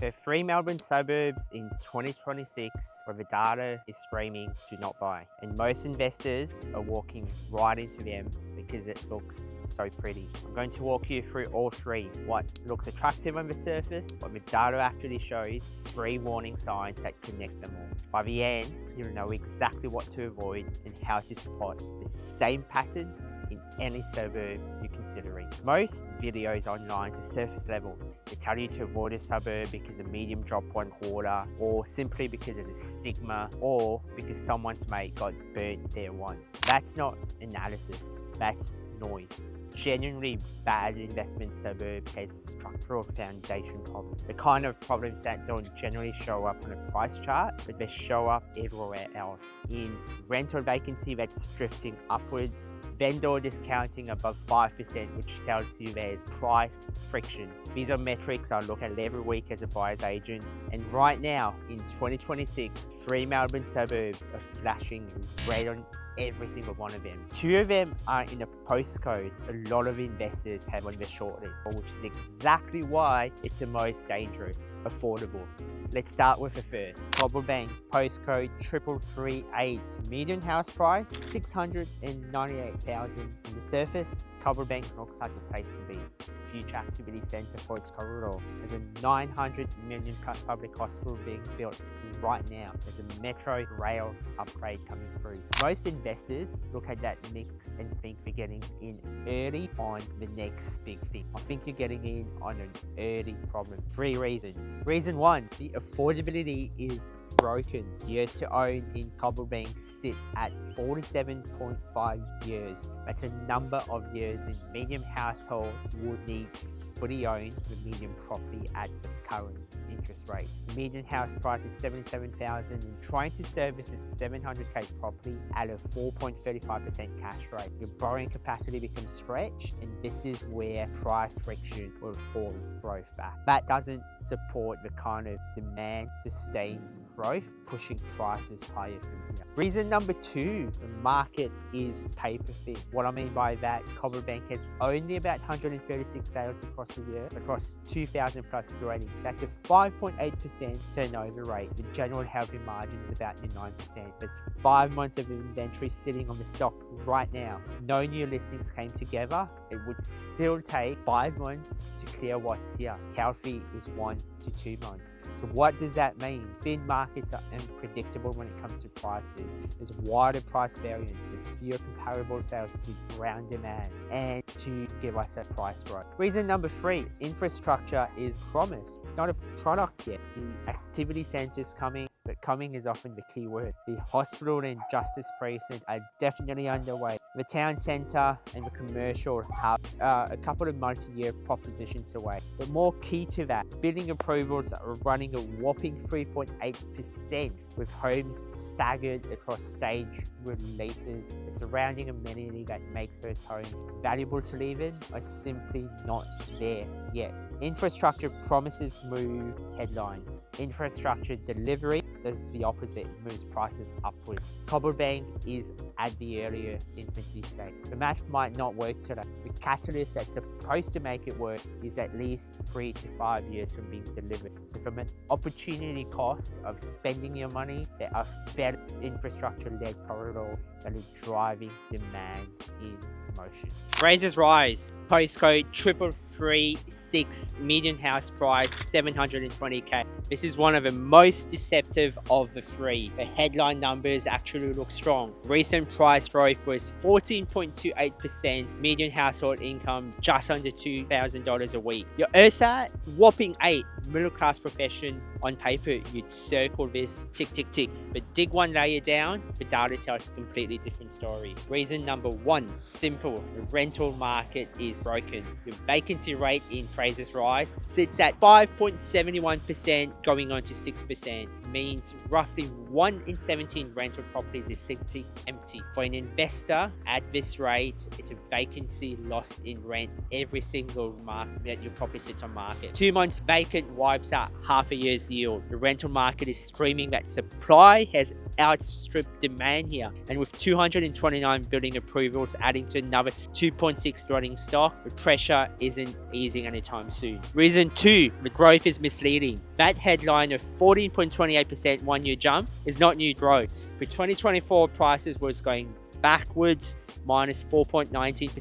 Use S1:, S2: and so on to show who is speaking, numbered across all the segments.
S1: There are 3 Melbourne suburbs in 2026 where the data is screaming do not buy, and most investors are walking right into them because it looks so pretty. I'm going to walk you through all 3, what looks attractive on the surface, what the data actually shows, 3 warning signs that connect them all. By the end, you'll know exactly what to avoid and how to spot the same pattern in any suburb you're considering. Most videos online are surface level. They tell you to avoid a suburb because a medium dropped 1/4, or simply because there's a stigma, or because someone's mate got burnt there once. That's not analysis, that's noise. Genuinely bad investment suburb has structural foundation problems. The kind of problems that don't generally show up on a price chart, but they show up everywhere else. In rent or vacancy that's drifting upwards, vendor discounting above 5%, which tells you there's price friction. These are metrics I look at every week as a buyer's agent. And right now, in 2026, 3 Melbourne suburbs are flashing red on every single one of them. 2 of them are in a postcode a lot of investors have on their shortlist, which is exactly why it's the most dangerous, affordable. Let's start with the first. Cobblebank, postcode 3338. Median house price, $698,000. On the surface, Cobblebank looks like a place to be. It's a future activity centre for its corridor. There's a $900 million plus public hospital being built right now. There's a metro rail upgrade coming through. Most investors look at that mix and think they're getting in early on the next big thing. I think you're getting in on an early problem. 3 reasons. Reason 1, the affordability is broken. Years to own in Cobblebank sit at 47.5 years. That's a number of years a medium household would need to fully own the medium property at the current interest rates. The median house price is $77,000, and trying to service a $700K property at a 4.35% cash rate. Your borrowing capacity becomes stretched, and this is where price friction will hold growth back. That doesn't support the kind of demand sustained growth, pushing prices higher from here. Reason number 2, the market is paper thin. What I mean by that, Cobblebank has only about 136 sales across the year, across 2,000 plus ratings. That's a 5.8% turnover rate. The general healthy margin is about 9%. There's 5 months of inventory sitting on the stock right now. No new listings came together. It would still take 5 months to clear what's here. Healthy is 1 to 2 months. So what does that mean? Thin markets are unpredictable when it comes to prices. There's wider price variance. There's fewer comparable sales to ground demand and to give us a price growth. Reason number 3, infrastructure is promised. It's not a product yet. The activity centres coming, but coming is often the key word. The hospital and justice precinct are definitely underway. The town centre and the commercial hub are a couple of multi-year propositions away. But more key to that, building approvals are running a whopping 3.8%, with homes staggered across stage releases. The surrounding amenity that makes those homes valuable to live in are simply not there yet. Infrastructure promises move headlines. Infrastructure delivery does the opposite, it moves prices upwards. Cobblebank is at the earlier infancy stage. The math might not work today. The catalyst that's supposed to make it work is at least 3 to 5 years from being delivered. So from an opportunity cost of spending your money, there are better infrastructure-led corridors that are driving demand in motion. Fraser's Rise, postcode 3336, median house price $720K. This is one of the most deceptive of the 3. The headline numbers actually look strong. Recent price growth was 14.28%, median household income just under $2,000 a week. Your ERSAT, whopping 8. Middle class profession. On paper, you'd circle this, tick, tick, tick. But dig one layer down, the data tells a completely different story. Reason number 1, simple. The rental market is broken. The vacancy rate in Fraser's Rise sits at 5.71%, going on to 6%. Means roughly 1 in 17 rental properties is sitting empty. For an investor at this rate, it's a vacancy lost in rent every single market that your property sits on market. 2 months vacant wipes out half a year's yield. The rental market is screaming that supply has outstrip demand here. And with 229 building approvals adding to another 2.6 rolling stock, the pressure isn't easing anytime soon. Reason 2, the growth is misleading. That headline of 14.28% one-year jump is not new growth. For 2024, prices was going backwards, minus 4.19%.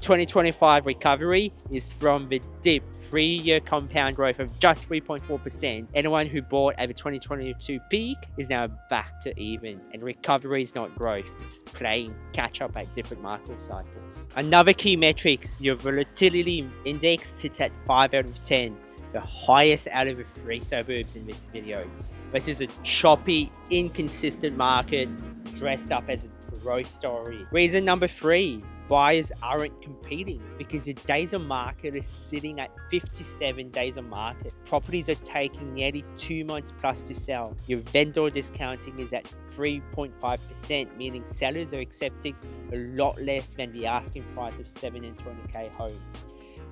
S1: 2025 recovery is from the dip, 3-year compound growth of just 3.4%. Anyone who bought at the 2022 peak is now back to even, and recovery is not growth, it's playing catch up at different market cycles. Another key metrics, your volatility index sits at 5 out of 10, the highest out of the 3 suburbs in this video. This is a choppy, inconsistent market dressed up as a growth story. Reason number 3, buyers aren't competing because the days on market is sitting at 57 days on market. Properties are taking nearly 2 months plus to sell. Your vendor discounting is at 3.5%, meaning sellers are accepting a lot less than the asking price of 7 and 20k home.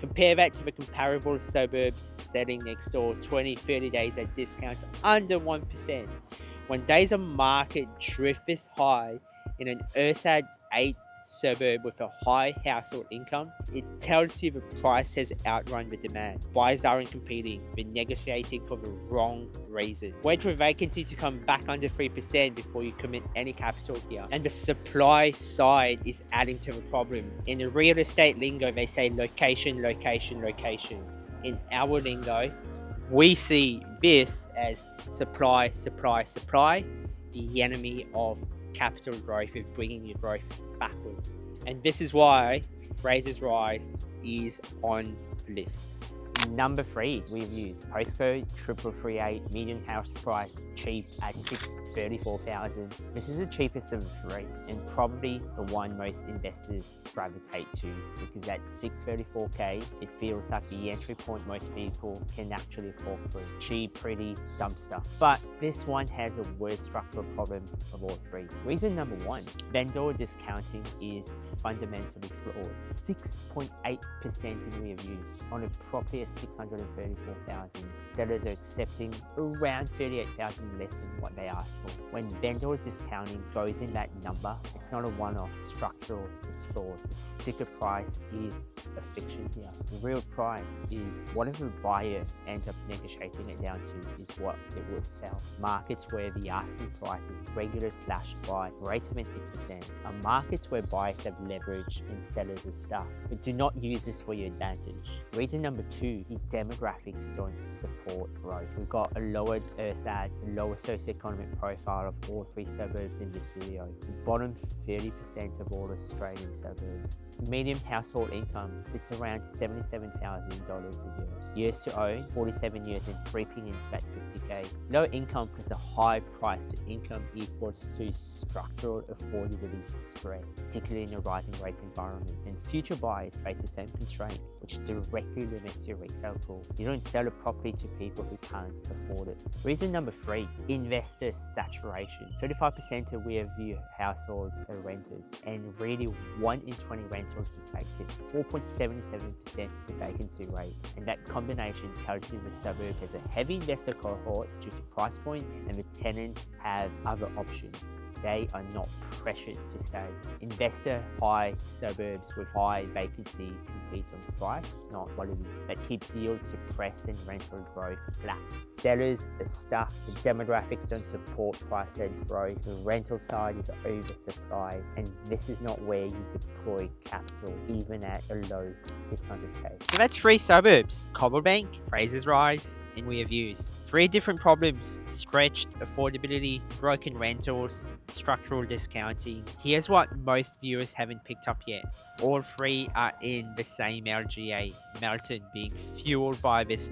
S1: Compare that to the comparable suburbs selling next door 20-30 days at discounts under 1%. When days on market drift this high in an URSAD 8 suburb with a high household income, it tells you the price has outrun the demand. Buyers aren't competing, they're negotiating for the wrong reason. Wait for vacancy to come back under 3% before you commit any capital here. And the supply side is adding to the problem. In the real estate lingo, they say location, location, location. In our lingo, we see this as supply, supply, supply, the enemy of capital growth, is bringing your growth backwards. And this is why Fraser's rise is on the list. Number 3, we've used postcode 3338, median house price cheap at 634,000. This is the cheapest of the 3 and probably the one most investors gravitate to, because at 634k it feels like the entry point most people can actually afford for. Cheap, pretty, dumpster. But this one has a worse structural problem of all 3. Reason number 1, vendor discounting is fundamentally flawed. 6.8% in reviews on a property at 634,000. Sellers are accepting around 38,000 less than what they asked for. When vendors discounting goes in that number, it's not a one-off, it's structural, it's flawed. The sticker price is a fiction here. The real price is whatever the buyer ends up negotiating it down to is what it would sell. Markets where the asking price is regular / buy greater than 6% are markets where buyers have leverage and sellers are stuck. But do not use this for your advantage. Reason number 2, the demographics don't support growth. We've got a lowered URSAD, a lower socioeconomic profile of all 3 suburbs in this video. The bottom 30% of all Australian suburbs. Median household income sits around $77,000 a year. Years to own, 47 years and creeping into that 50k. Low income plus a high price to income equals to structural affordability stress, particularly in a rising rate environment. And future buyers face the same constraint, which directly limits your resale pool. You don't sell a property to people who can't afford it. Reason number 3, investor saturation. 35% of Weir view households are renters, and really 1 in 20 rentals is vacant. 4.77% is the vacancy rate, and that combination tells you the suburb has a heavy investor cohort due to price point, and the tenants have other options. They are not pressured to stay. Investor high suburbs with high vacancy competes on price, not quality. That keeps yields suppressed and rental growth flat. Sellers are stuck. The demographics don't support price-led growth. The rental side is oversupplied, and this is not where you deploy capital, even at a low 600k. So that's 3 suburbs: Cobblebank, Fraser's rise, and Weir views. 3 different problems: stretched affordability, broken rentals, structural discounting. Here's what most viewers haven't picked up yet. All 3 are in the same LGA, Melbourne being fueled by this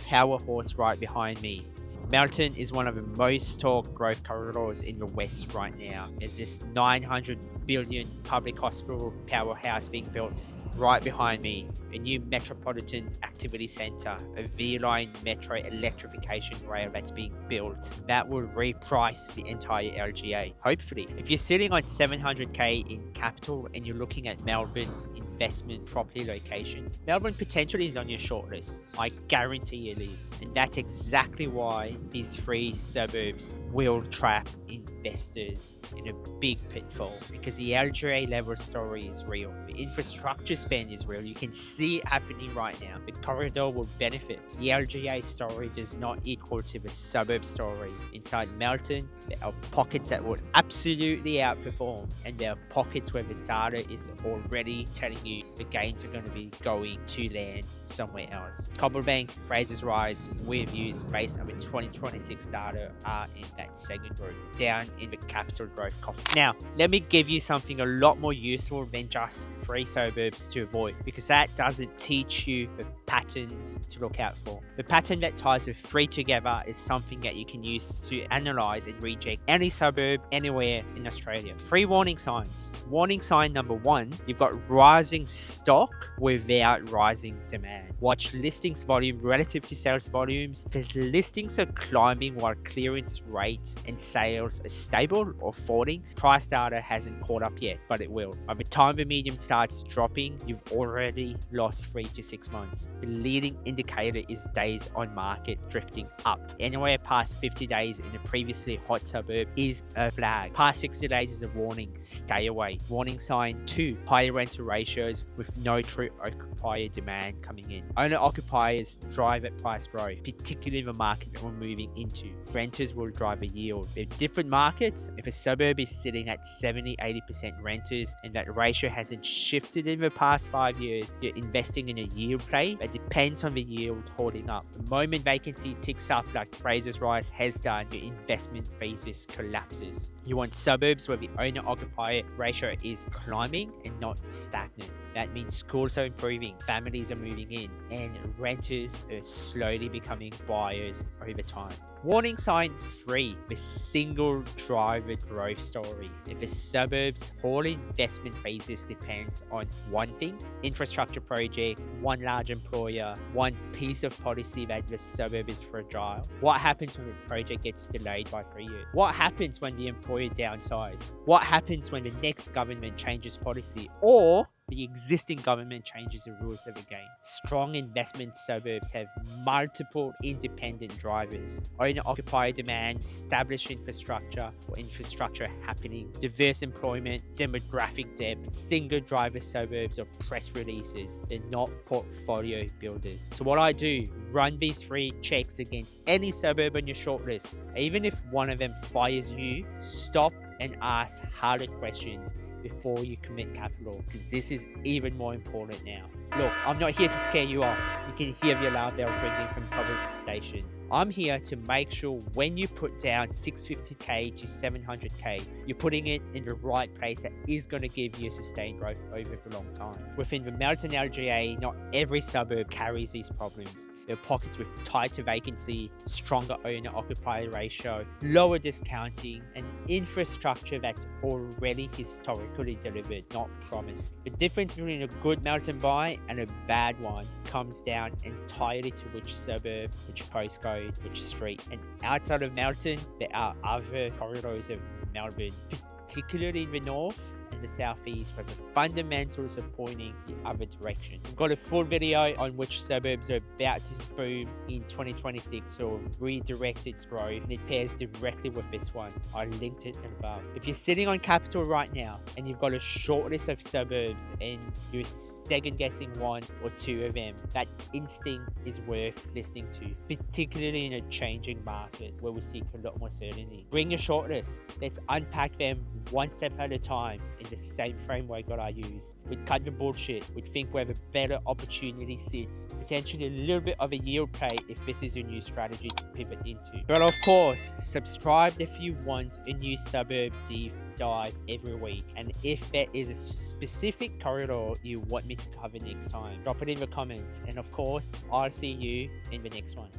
S1: power horse right behind me. Melbourne is one of the most talked growth corridors in the West right now. There's this 900 billion public hospital powerhouse being built right behind me, a new metropolitan activity centre, a V-line metro electrification rail that's being built that will reprice the entire LGA, hopefully. If you're sitting on 700k in capital and you're looking at Melbourne in investment property locations, Melbourne potentially is on your shortlist. I guarantee it is. And that's exactly why these 3 suburbs will trap investors in a big pitfall, because the LGA level story is real. The infrastructure spend is real. You can see it happening right now. The corridor will benefit. The LGA story does not equal to the suburb story. Inside Melbourne, there are pockets that will absolutely outperform, and there are pockets where the data is already telling you the gains are going to be going to land somewhere else. Cobblebank, Fraser's Rise, Weir views based on the 2026 data are in that second group, down in the capital growth coffin. Now, let me give you something a lot more useful than just 3 suburbs to avoid, because that doesn't teach you the patterns to look out for. The pattern that ties the 3 together is something that you can use to analyze and reject any suburb anywhere in Australia. 3 warning signs. Warning sign number 1, you've got rising stock without rising demand. Watch listings volume relative to sales volumes. If listings are climbing while clearance rates and sales are stable or falling, price data hasn't caught up yet, but it will. By the time the median starts dropping, you've already lost 3 to 6 months. The leading indicator is days on market drifting up. Anywhere past 50 days in a previously hot suburb is a flag. Past 60 days is a warning. Stay away. Warning sign 2, higher rental ratios with no true occupier demand coming in. Owner-occupiers drive at price growth, particularly in the market that we're moving into. Renters will drive a yield. They're different markets. If a suburb is sitting at 70-80% renters and that ratio hasn't shifted in the past 5 years, you're investing in a yield play that depends on the yield holding up. The moment vacancy ticks up like Fraser's Rise has done, your investment thesis collapses. You want suburbs where the owner-occupier ratio is climbing and not stagnant. That means schools are improving, families are moving in, and renters are slowly becoming buyers over time. Warning sign 3, the single driver growth story. If a suburb's whole investment thesis depends on one thing, infrastructure project, one large employer, one piece of policy that the suburb is fragile, what happens when the project gets delayed by 3 years? What happens when the employer downsizes? What happens when the next government changes policy? Or the existing government changes the rules of the game? Strong investment suburbs have multiple independent drivers. Owner-occupier demand, established infrastructure or infrastructure happening, diverse employment, demographic depth. Single driver suburbs or press releases. They're not portfolio builders. So what I do, run these 3 checks against any suburb on your shortlist. Even if one of them fires you, stop and ask harder questions before you commit capital, because this is even more important now. Look, I'm not here to scare you off. You can hear the alarm bells ringing from Cobblebank station. I'm here to make sure when you put down 650k to 700k, you're putting it in the right place that is going to give you sustained growth over a long time. Within the Melbourne LGA, not every suburb carries these problems. There are pockets with tighter vacancy, stronger owner-occupier ratio, lower discounting, and infrastructure that's already historically delivered, not promised. The difference between a good Melbourne buy and a bad one comes down entirely to which suburb, which postcode, which street. And outside of Melbourne, there are other corridors of Melbourne, particularly in the north and the southeast, where the fundamentals are pointing the other direction. We've got a full video on which suburbs are about to boom in 2026 or redirect its growth, and it pairs directly with this one. I linked it above. If you're sitting on capital right now and you've got a short list of suburbs and you're second guessing 1 or 2 of them, that instinct is worth listening to, particularly in a changing market where we seek a lot more certainty. Bring your short list. Let's unpack them one step at a time in the same framework that I use. We'd cut the bullshit. We'd think where the better opportunity sits. Potentially a little bit of a yield play if this is a new strategy to pivot into. But of course, subscribe if you want a new suburb deep dive every week. And if there is a specific corridor you want me to cover next time, drop it in the comments. And of course, I'll see you in the next one.